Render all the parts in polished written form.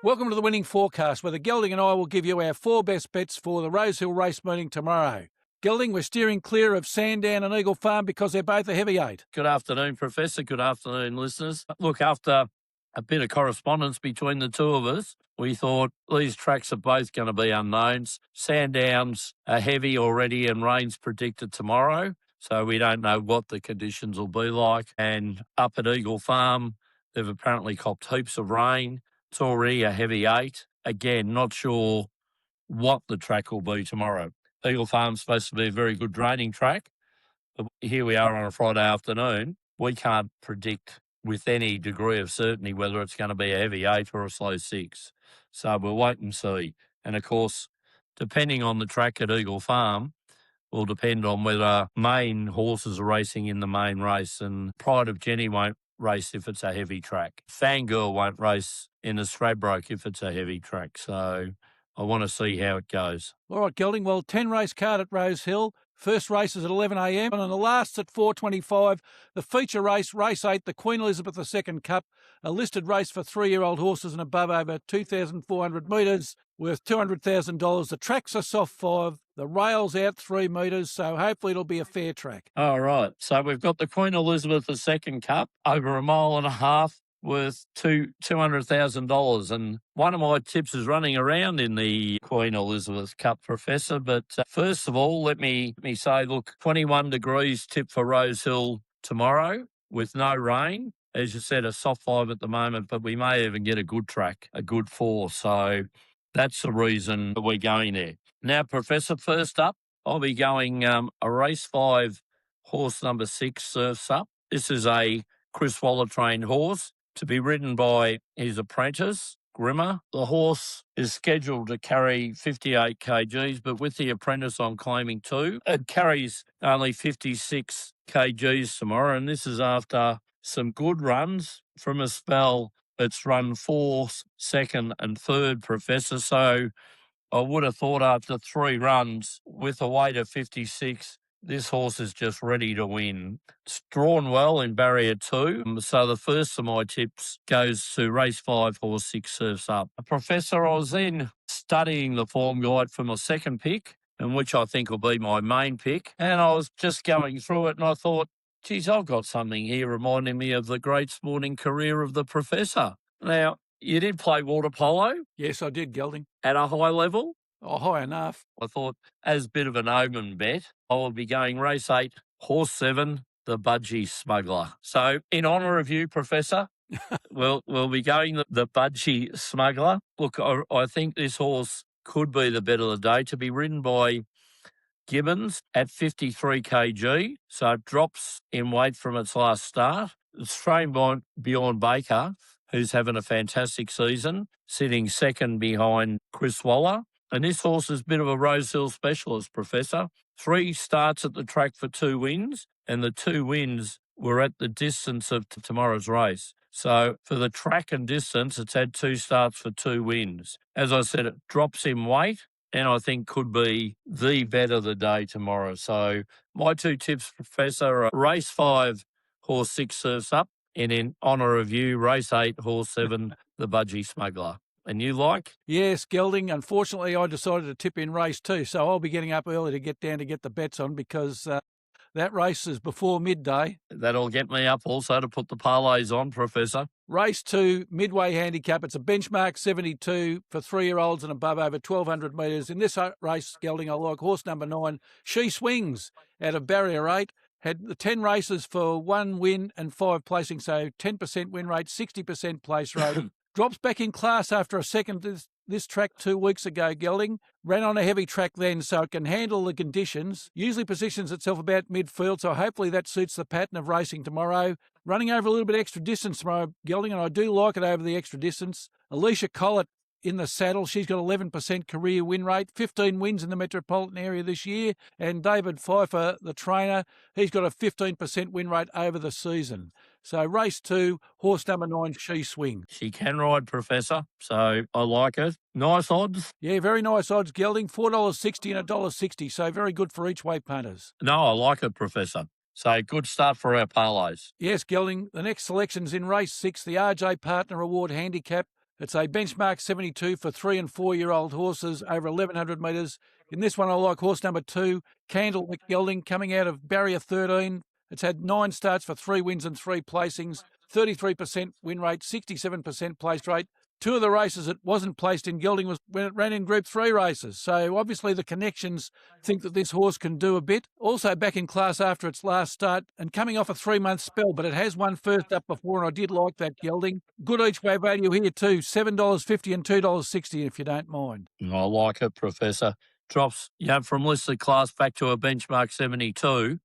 Welcome to the Winning Forecast, where the Gelding and I will give you our 4 best bets for the Rosehill race meeting tomorrow. Gelding, we're steering clear of Sandown and Eagle Farm because they're both a heavy 8. Good afternoon, Professor. Good afternoon, listeners. Look, after a bit of correspondence between the two of us, we thought these tracks are both going to be unknowns. Sandowns are heavy already and rain's predicted tomorrow, so we don't know what the conditions will be like. And up at Eagle Farm, they've apparently copped heaps of rain. It's already a heavy 8. Again, not sure what the track will be tomorrow. Eagle Farm's supposed to be a very good draining track, but here we are on a Friday afternoon. We can't predict with any degree of certainty whether it's going to be a heavy 8 or a slow 6. So we'll wait and see. And, of course, depending on the track at Eagle Farm, will depend on whether main horses are racing in the main race, and Pride of Jenny won't race if it's a heavy track. Fangirl won't race in a Stradbroke if it's a heavy track. So I want to see how it goes. All right, Gelding. Well, 10 race card at Rosehill. First race is at 11 a.m. and the last's at 4:25. The feature race, race 8, the Queen Elizabeth II Cup, a listed race for 3-year-old horses and above over 2,400 metres, worth $200,000. The track's a soft 5. The rail's out 3 metres, so hopefully it'll be a fair track. All right. So we've got the Queen Elizabeth II Cup over 1.5 miles worth $200,000. And one of my tips is running around in the Queen Elizabeth Cup, Professor. But first of all, let me say, look, 21 degrees tip for Rosehill tomorrow with no rain. As you said, a soft 5 at the moment, but we may even get a good track, a good 4. So that's the reason we're going there. Now, Professor, first up, I'll be going a race 5, horse number 6, Surfs Up. This is a Chris Waller trained horse to be ridden by his apprentice, Grimmer. The horse is scheduled to carry 58 kgs, but with the apprentice I'm claiming 2, it carries only 56 kgs tomorrow, and this is after some good runs from a spell that's run 4th, 2nd and 3rd, Professor. So I would have thought after 3 runs with a weight of 56, this horse is just ready to win. It's drawn well in barrier 2. So the first of my tips goes to race 5, horse 6, Surfs Up. Professor, I was then studying the form guide for my second pick, and which I think will be my main pick. And I was just going through it and I thought, geez, I've got something here reminding me of the great sporting career of the Professor. Now, you did play water polo? Yes, I did, Gelding. At a high level? Oh, high enough. I thought, as a bit of an omen bet, I will be going race 8, horse 7, the Budgie Smuggler. So, in honour of you, Professor, we'll be going the Budgie Smuggler. Look, I think this horse could be the bet of the day, to be ridden by Gibbons at 53 kg, so it drops in weight from its last start. It's trained by Bjorn Baker, who's having a fantastic season, sitting second behind Chris Waller. And this horse is a bit of a Rosehill specialist, Professor. 3 starts at the track for 2 wins, and the 2 wins were at the distance of tomorrow's race. So for the track and distance, it's had 2 starts for 2 wins. As I said, it drops in weight, and I think could be the bet of the day tomorrow. So my 2 tips, Professor, are race 5, horse 6, Surfs Up, and in honour of you, race 8, horse 7, the Budgie Smuggler. And you like? Yes, Gelding. Unfortunately, I decided to tip in race 2, so I'll be getting up early to get down to get the bets on because that race is before midday. That'll get me up also to put the parlays on, Professor. Race 2, Midway Handicap. It's a benchmark 72 for 3-year-olds and above over 1,200 metres. In this race, Gelding, I like horse number 9, She Swings, out of barrier 8. Had the 10 races for 1 win and 5 placing, so 10% win rate, 60% place rate. Drops back in class after a second this track 2 weeks ago, Gelding. Ran on a heavy track then, so it can handle the conditions. Usually positions itself about midfield, so hopefully that suits the pattern of racing tomorrow. Running over a little bit extra distance tomorrow, Gelding, and I do like it over the extra distance. Alicia Collett in the saddle. She's got 11% career win rate, 15 wins in the metropolitan area this year. And David Pfeiffer, the trainer, he's got a 15% win rate over the season. So race 2, horse number 9, She Swing. She can ride, Professor, so I like it. Nice odds? Yeah, very nice odds, Gelding. $4.60 and $1.60, so very good for each way punters. No, I like it, Professor. So good start for our parlays. Yes, Gelding. The next selection's in race 6, the RJ Partner Award Handicap. It's a benchmark 72 for 3 and 4-year-old horses over 1,100 metres. In this one, I like horse number 2, Candlewick Gelding, coming out of barrier 13. It's had 9 starts for 3 wins and 3 placings, 33% win rate, 67% place rate. 2 of the races it wasn't placed in Gelding was when it ran in Group 3 races. So obviously the connections think that this horse can do a bit. Also back in class after its last start and coming off a 3-month spell, but it has won first up before, and I did like that Gelding. Good each way value here too, $7.50 and $2.60 if you don't mind. I like it, Professor. Drops from listed class back to a benchmark 72,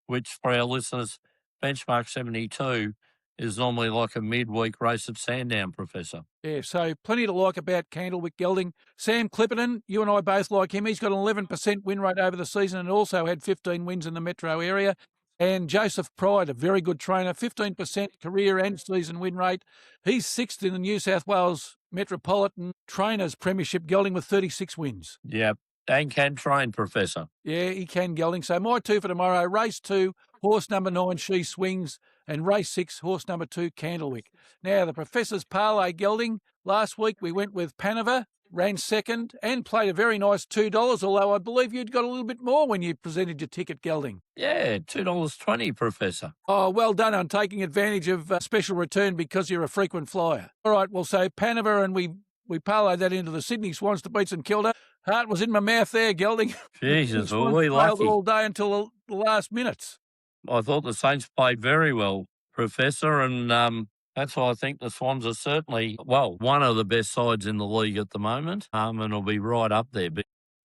which for our listeners, benchmark 72 is normally like a midweek race at Sandown, Professor. Yeah, so plenty to like about Candlewick Gelding. Sam Clipperton, you and I both like him. He's got an 11% win rate over the season and also had 15 wins in the metro area. And Joseph Pride, a very good trainer, 15% career and season win rate. He's 6th in the New South Wales Metropolitan Trainers Premiership Gelding with 36 wins. Yep, and can train, Professor. Yeah, he can, Gelding. So my 2 for tomorrow, race 2, horse number 9, She Swings, and race 6, horse number 2, Candlewick. Now, the Professor's Parlay Gelding, last week we went with Panaver, ran second, and played a very nice $2, although I believe you'd got a little bit more when you presented your ticket, Gelding. Yeah, $2.20, Professor. Oh, well done on taking advantage of special return because you're a frequent flyer. All right, well, so Panaver, and we parlayed that into the Sydney Swans to beat St Kilda. Heart was in my mouth there, Gelding. Jesus, were we lucky. All day until the last minutes. I thought the Saints played very well, Professor, and that's why I think the Swans are certainly, one of the best sides in the league at the moment, and will be right up there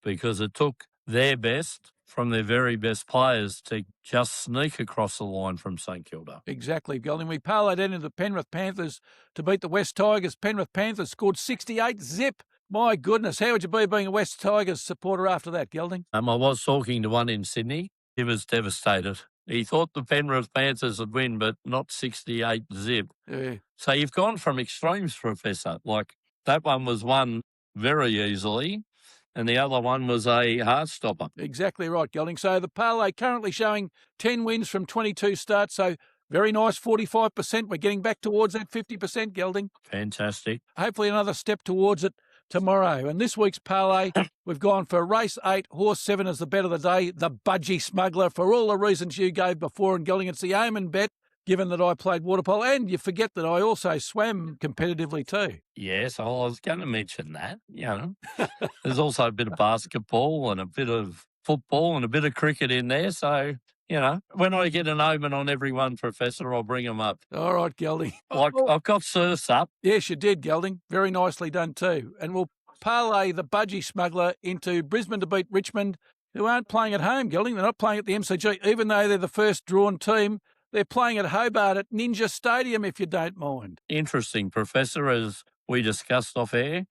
because it took their best from their very best players to just sneak across the line from St Kilda. Exactly, Gelding. We parlayed into the Penrith Panthers to beat the West Tigers. Penrith Panthers scored 68 zip. My goodness, how would you be being a West Tigers supporter after that, Gelding? I was talking to one in Sydney. He was devastated. He thought the Penrith Panthers would win, but not 68 zip. Yeah. So you've gone from extremes, Professor. Like that one was won very easily, and the other one was a heart stopper. Exactly right, Gelding. So the parlay currently showing 10 wins from 22 starts. So very nice, 45%. We're getting back towards that 50%, Gelding. Fantastic. Hopefully another step towards it tomorrow. And this week's parlay, we've gone for race 8, horse 7 as the bet of the day, the Budgie Smuggler, for all the reasons you gave before. And Gelding, it's the Omen bet, given that I played water polo. And you forget that I also swam competitively too. Yes, I was going to mention that. There's also a bit of basketball and a bit of football and a bit of cricket in there. So, when I get an omen on everyone, Professor, I'll bring them up. All right, Gelding. I've got Surfs up. Yes, you did, Gelding. Very nicely done too. And we'll parlay the Budgie Smuggler into Brisbane to beat Richmond, who aren't playing at home, Gelding. They're not playing at the MCG, even though they're the first drawn team. They're playing at Hobart at Ninja Stadium, if you don't mind. Interesting, Professor, as we discussed off air.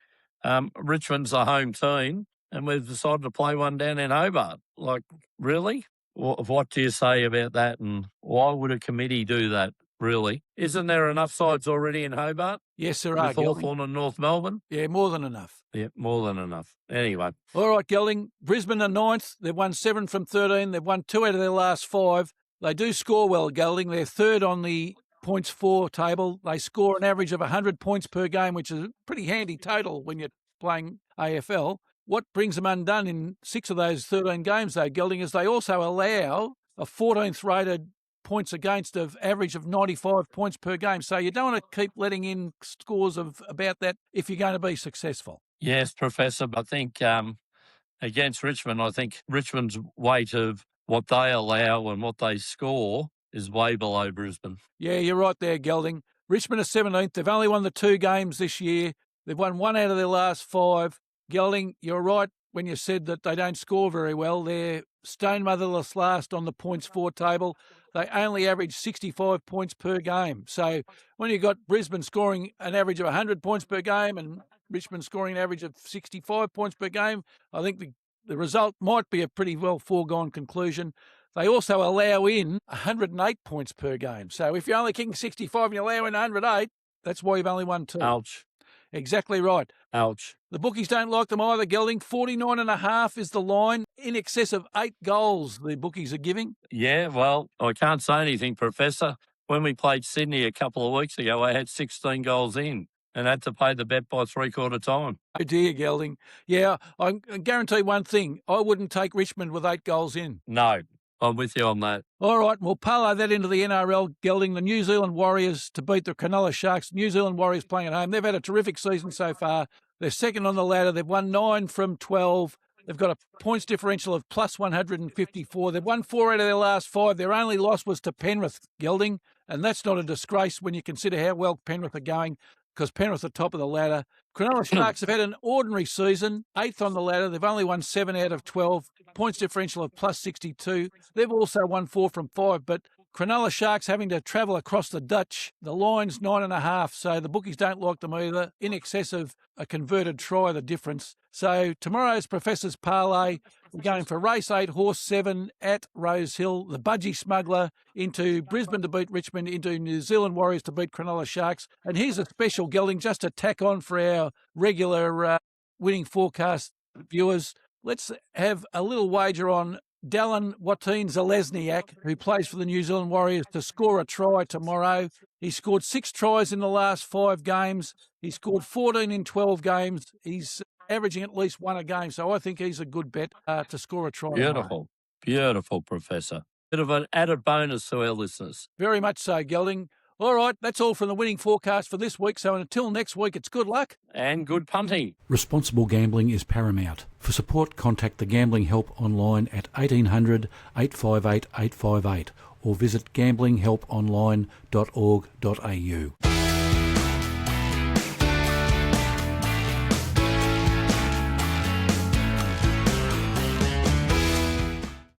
Richmond's a home team, and we've decided to play one down in Hobart. Like, really? What do you say about that, and why would a committee do that, really? Isn't there enough sides already in Hobart? Yes, there are, With Hawthorn and North Melbourne? Yeah, more than enough. Yeah, more than enough. Anyway. All right, Gelding. Brisbane are 9th. They've won 7 from 13. They've won 2 out of their last 5. They do score well, Gelding. They're 3rd on the points for table. They score an average of 100 points per game, which is a pretty handy total when you're playing AFL. What brings them undone in 6 of those 13 games, though, Gelding, is they also allow a 14th rated points against of average of 95 points per game. So you don't want to keep letting in scores of about that if you're going to be successful. Yes, Professor. I think against Richmond, I think Richmond's weight of what they allow and what they score is way below Brisbane. Yeah, you're right there, Gelding. Richmond are 17th. They've only won the 2 games this year. They've won 1 out of their last 5. Gelding, you're right when you said that they don't score very well. They're stone motherless last on the points for table. They only average 65 points per game. So when you've got Brisbane scoring an average of 100 points per game and Richmond scoring an average of 65 points per game, I think the result might be a pretty well foregone conclusion. They also allow in 108 points per game. So if you're only kicking 65 and you allow in 108, that's why you've only won 2. Ouch. Exactly right. Ouch. The bookies don't like them either, Gelding. 49.5 is the line. In excess of 8 goals the bookies are giving. Yeah, well, I can't say anything, Professor. When we played Sydney a couple of weeks ago, I had 16 goals in. and had to pay the bet by 3/4 time. Oh dear, Gelding. Yeah, I guarantee one thing. I wouldn't take Richmond with 8 goals in. No, I'm with you on that. All right, we'll parlay that into the NRL, Gelding. The New Zealand Warriors to beat the Cronulla Sharks. New Zealand Warriors playing at home. They've had a terrific season so far. They're second on the ladder. They've won 9 from 12. They've got a points differential of plus 154. They've won 4 out of their last 5. Their only loss was to Penrith, Gelding, and that's not a disgrace when you consider how well Penrith are going, because Penrith are top of the ladder. Cronulla Sharks have had an ordinary season, 8th on the ladder. They've only won 7 out of 12, points differential of plus 62. They've also won 4 from 5, but Cronulla Sharks having to travel across the Dutch. The line's 9.5, so the bookies don't like them either. In excess of a converted try, the difference. So tomorrow's Professor's Parlay, we're going for race 8, horse 7 at Rosehill, the Budgie Smuggler into Brisbane to beat Richmond, into New Zealand Warriors to beat Cronulla Sharks. And here's a special, Gelding, just to tack on for our regular winning forecast viewers. Let's have a little wager on Dallin Watine-Zelezniak, who plays for the New Zealand Warriors, to score a try tomorrow. He scored 6 tries in the last 5 games. He scored 14 in 12 games. He's averaging at least 1 a game, so I think he's a good bet to score a try. Beautiful. Beautiful, Professor. Bit of an added bonus to our listeners. Very much so, Gelding. All right, that's all from the winning forecast for this week. So until next week, it's good luck. And good punting. Responsible gambling is paramount. For support, contact the Gambling Help online at 1800 858 858 or visit gamblinghelponline.org.au.